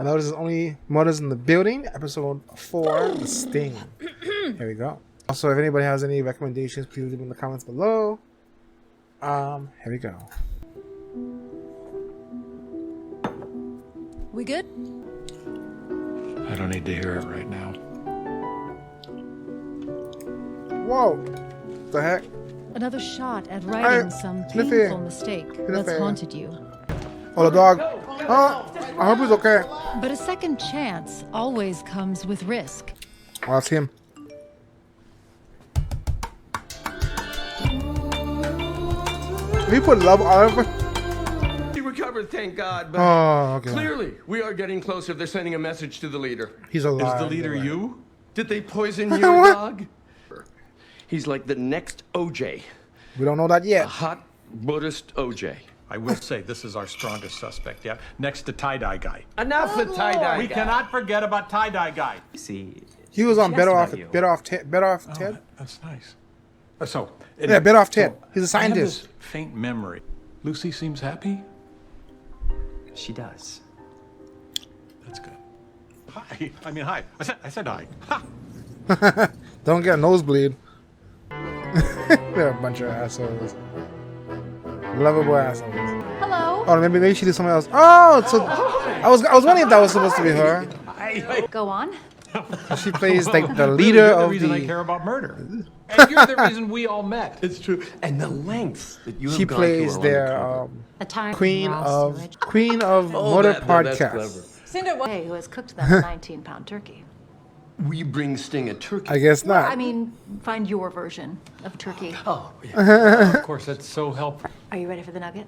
I know there's only mothers in the building. Episode 4, The Sting. Here we go. Also, if anybody has any recommendations, please leave them in the comments below. Here we go. We good? I don't need to hear it right now. Whoa! The heck? Another shot at righting some painful mistake that's haunted you. Oh, the dog. Oh, I hope he's okay. But a second chance always comes with risk. Oh, that's him. Did he put love all over? He recovered, thank God. But Oh, okay. clearly, we are getting closer. They're sending a message to the leader. He's alive. Is the leader you? Did they poison your dog? He's like the next OJ. We don't know that yet. A hot Buddhist OJ. I will say this is our strongest suspect, yeah? Next to tie-dye guy. Enough with tie-dye. We cannot forget about tie-dye guy. See, He was on she Better asked Off about you. Better Off Ted. That's nice. Yeah, Better Off Ted. He's a I have scientist. this faint memory. Lucy seems happy. She does. That's good. Hi. I mean, hi. I said hi. Ha! Don't get a nosebleed. They're a bunch of assholes. Lovable assholes. Hello. Oh, maybe she did something else. Oh, so I was wondering if that was supposed to be her. Go on. She plays like the leader You're the of reason I the. care about murder. And you're the reason we all met. It's true. And the lengths that you have She gone plays to are their undercover. A time queen raw of sewage. Motor That's Podcast. clever. Hey, who has cooked that 19-pound turkey? We bring Sting a turkey. I guess not. I mean, find your version of turkey. Oh, yeah. Of course, that's so helpful. Are you ready for the nugget?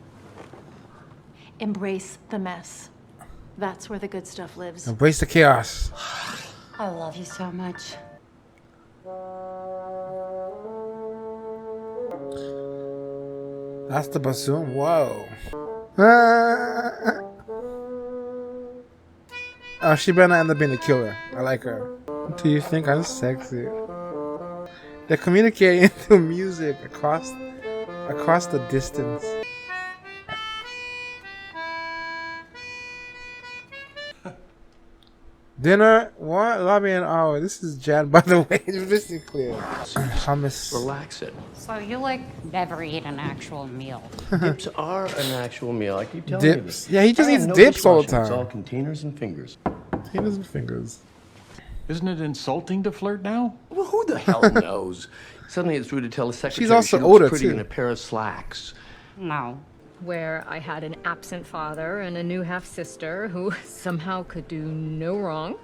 Embrace the mess. That's where the good stuff lives. Embrace the chaos. I love you so much. That's the bassoon. Whoa. Oh, she better not end up being a killer. I like her. Do you think I'm sexy? They're communicating through music across the distance. Dinner? What? Lobby an hour. This is Jan, by the way. It's really clear. Hummus. Relax it. So you never eat an actual meal. Dips are an actual meal. I keep telling you Dips. this. Yeah, he just I eats have no dips all the dishwashing. It's all time. containers and fingers. Fingers and fingers. Isn't it insulting to flirt now? Well, who the hell knows? Suddenly it's rude to tell a secretary also she looks older, pretty too. in a pair of slacks. No. Where I had an absent father and a new half-sister who somehow could do no wrong.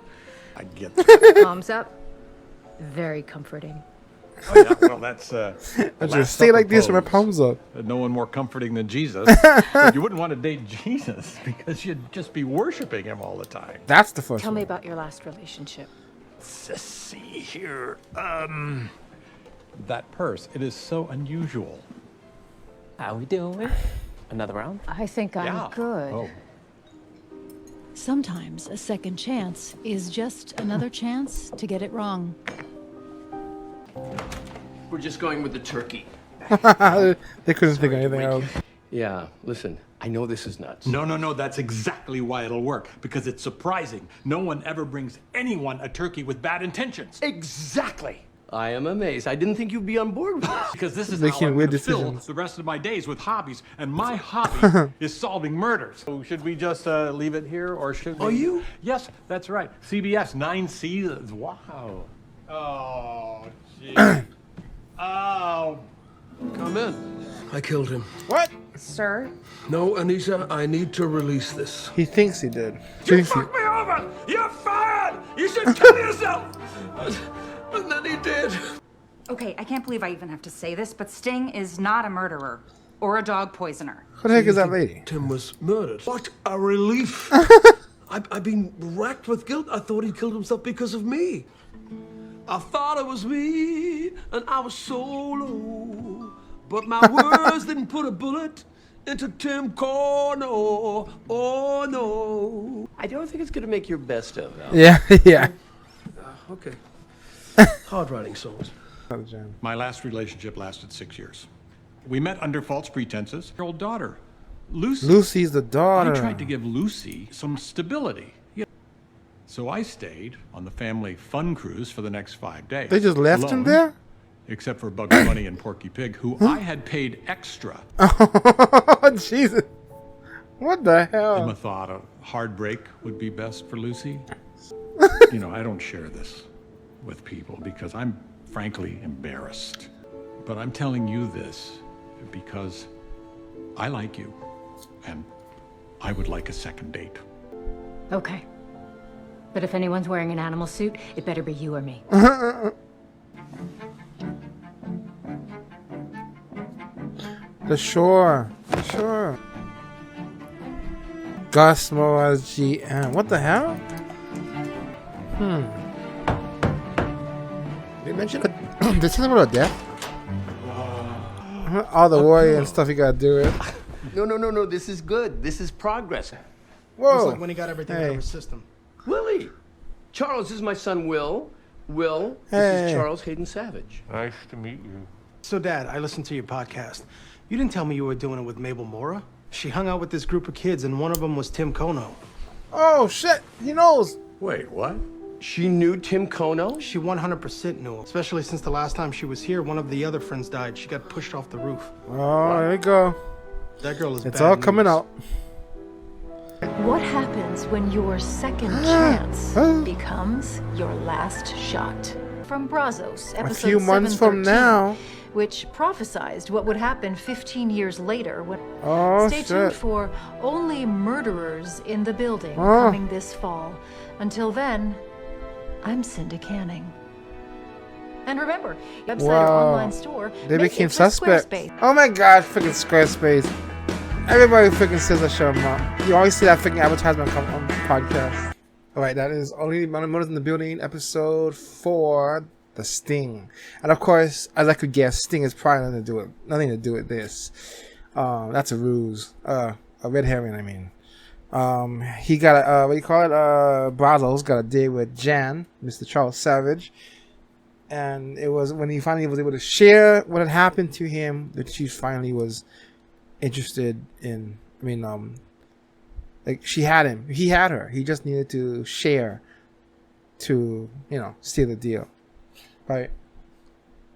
I get that. Thumbs up. Very comforting. Oh, yeah, well, that's I just stay like this with my palms up. No one more comforting than Jesus. But you wouldn't want to date Jesus because you'd just be worshiping him all the time. That's the first Tell me one. about your last relationship. Let's see here. That purse, it is so unusual. How we doing? Another round? I think I'm good. Oh. Sometimes a second chance is just another chance to get it wrong. We're just going with the turkey. They couldn't think of anything else. Yeah, listen, I know this is nuts. No, that's exactly why it'll work. Because it's surprising. No one ever brings anyone a turkey with bad intentions. Exactly. I am amazed. I didn't think you'd be on board with this. Because this is Making how I'm weird going to fill decisions. the rest of my days with hobbies. And my hobby is solving murders. So should we just leave it here or should we? Are you? Yes, that's right. CBS, 9 seasons. Wow. Oh, gee. Oh. Come in. I killed him. What? Sir? No, Anita, I need to release this. He thinks he did. You fucked me over! You're fired! You should kill yourself! And then he did. Okay, I can't believe I even have to say this, but Sting is not a murderer or a dog poisoner. Who the heck is that lady? Tim was murdered. What a relief. I've been racked with guilt. I thought he killed himself because of me. I thought it was me, and I was so low. But my words didn't put a bullet into Tim Corno. Oh, no. I don't think it's going to make your best of, Al. Yeah, yeah. Okay. Hard writing songs. My last relationship lasted 6 years. We met under false pretenses. Your old daughter, Lucy. Lucy's the daughter. I tried to give Lucy some stability. So I stayed on the family fun cruise for the next 5 days. They just left him alone, there? Except for Bugs Bunny and Porky Pig, who I had paid extra. Oh, Jesus. What the hell? Emma thought a hard break would be best for Lucy. You know, I don't share this with people because I'm frankly embarrassed. But I'm telling you this because I like you and I would like a second date. Okay. But if anyone's wearing an animal suit, it better be you or me. The shore. Sure. Gus Mora's GM. What the hell? They mentioned they tell him about death? All the warrior and stuff you gotta do it. No. This is good. This is progress. Whoa. It's like when he got everything out of his system. Willie. Charles, this is my son, Will. Will, this Hey. is Charles Hayden Savage. Nice to meet you. So, Dad, I listened to your podcast. You didn't tell me you were doing it with Mabel Mora. She hung out with this group of kids, and one of them was Tim Kono. Oh, shit. He knows. Wait, what? She knew Tim Kono? She 100% knew him, especially since the last time she was here, one of the other friends died. She got pushed off the roof. Oh, there you go. That girl is It's bad all news. coming out. What happens when your second chance becomes your last shot? From Brazos, episode few months from 713, now. which prophesized what would happen 15 years later. Oh, Stay shit. tuned for Only Murderers in the Building Oh. coming this fall. Until then, I'm Cinda Canning. And remember, website or Wow. online store. They make became it for suspects. Squarespace. Oh my god, freaking Squarespace. Everybody freaking says that show. You always see that freaking advertisement come on the podcast. Alright, that is Only Murders in the Building, episode 4, The Sting. And of course, as I could guess, Sting is probably nothing to do with this. That's a ruse. A red herring, I mean. He got a, what do you call it? Brazos got a date with Jan, Mr. Charles Savage. And it was when he finally was able to share what had happened to him that she finally was interested in. I mean, like she had him. He had her. He just needed to share to, seal the deal. Right?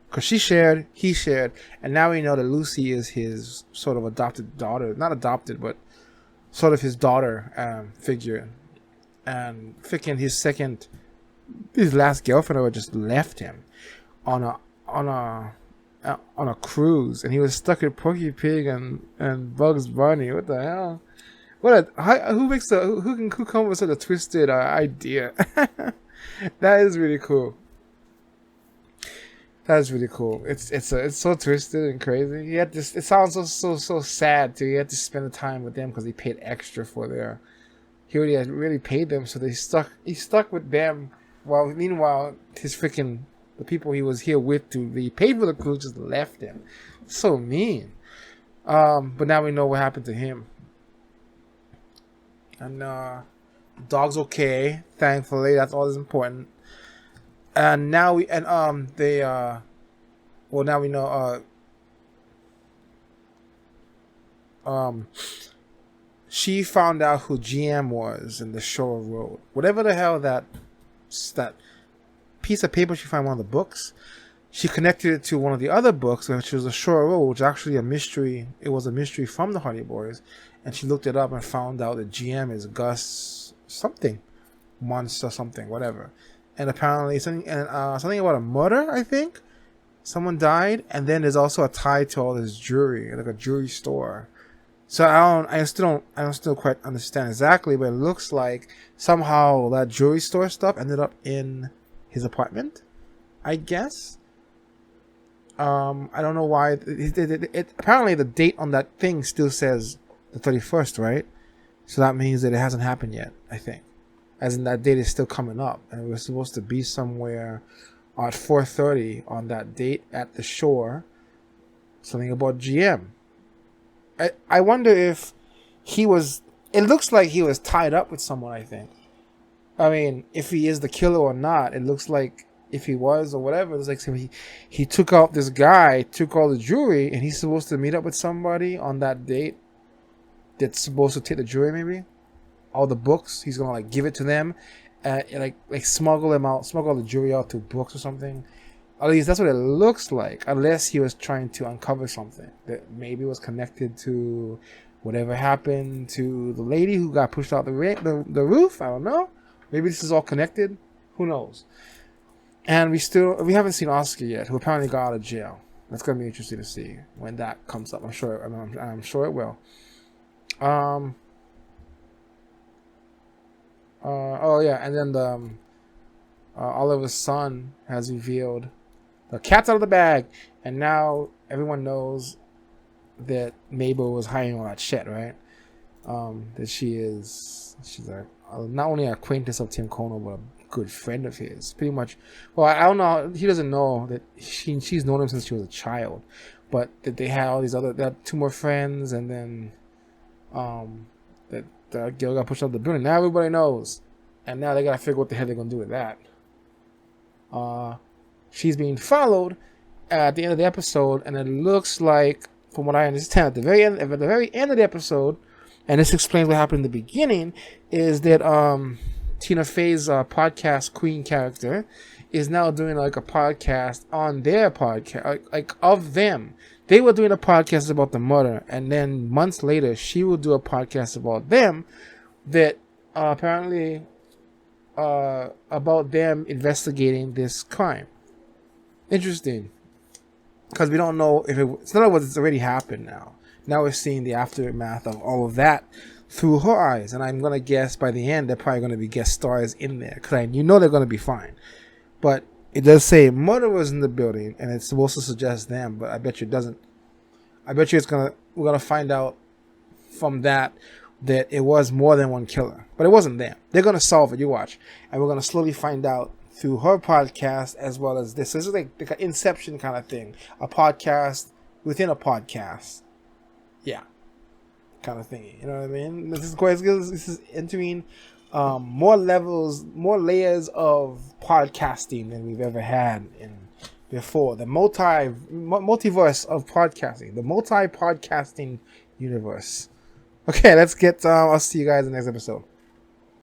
Because she shared, he shared. And now we know that Lucy is his sort of adopted daughter. Not adopted, but sort of his daughter figure. And freaking his last girlfriend just left him on a cruise, and he was stuck with Porky Pig and Bugs Bunny. What the hell? Who come up with such a twisted idea? That is really cool. That is really cool. It's so twisted and crazy. He had this. It sounds so sad too. He had to spend the time with them because he paid extra for their. He already had really paid them, so he stuck with them. While meanwhile, the people he was here with he paid for the cruise just left him. So mean. But now we know what happened to him. And dog's okay, thankfully. That's all that's important. And now now we know she found out who GM was in the Shore Road. Whatever the hell that piece of paper she found in one of the books, she connected it to one of the other books, which was the Shore Road, which was actually a mystery. It was a mystery from the Hardy Boys, and she looked it up and found out that GM is Gus something, monster something, whatever. And apparently something about a murder. I think someone died, and then there's also a tie to all this jewelry, like a jewelry store. So I still don't quite understand exactly, but it looks like somehow that jewelry store stuff ended up in his apartment, I guess. I don't know why. Apparently the date on that thing still says the 31st, right? So that means that it hasn't happened yet, I think. As in that date is still coming up, and we're supposed to be somewhere at 4:30 on that date at the shore. Something about GM. I wonder if he was. It looks like he was tied up with someone, I think. I mean, if he is the killer or not, it looks like if he was or whatever, it's like he took out this guy, took all the jewelry, and he's supposed to meet up with somebody on that date that's supposed to take the jewelry, maybe. all the books. He's gonna like give it to them, like smuggle the jury out to books or something. At least that's what it looks like. Unless he was trying to uncover something that maybe was connected to whatever happened to the lady who got pushed out the roof. I don't know. Maybe this is all connected. Who knows? And we haven't seen Oscar yet, who apparently got out of jail. That's gonna be interesting to see when that comes up. I'm sure it will. Oh yeah, and then the Oliver's son has revealed the cat's out of the bag, and now everyone knows that Mabel was hiding all that shit, right? That she's not only an acquaintance of Tim Kono, but a good friend of his. Pretty much. Well, I don't know. He doesn't know that she's known him since she was a child, but that they had all these other, they had 2 more friends, and then that the girl got pushed out of the building. Now everybody knows, and now they gotta figure what the hell they're gonna do with that. She's being followed at the end of the episode, and it looks like, from what I understand, at the very end of the episode, and this explains what happened in the beginning, is that Tina Fey's podcast queen character is now doing like a podcast on their podcast, like of them. They were doing a podcast about the murder, and then months later, she will do a podcast about them that apparently about them investigating this crime. Interesting, because we don't know if it's not what it's already happened now. Now we're seeing the aftermath of all of that through her eyes, and I'm gonna guess by the end they're probably gonna be guest stars in there, because you know they're gonna be fine. But it does say murderers in the building, and it's supposed to suggest them, but I bet you it doesn't. I bet you we're gonna find out from that it was more than one killer, but it wasn't them. They're gonna solve it. You watch, and we're gonna slowly find out through her podcast as well as this. This is like an Inception kind of thing, a podcast within a podcast. Yeah, kind of thing. You know what I mean? This is quite good. This is entering more levels, more layers of podcasting than we've ever had before. The multiverse of podcasting, the multi-podcasting universe. Okay, let's get. I'll see you guys in the next episode.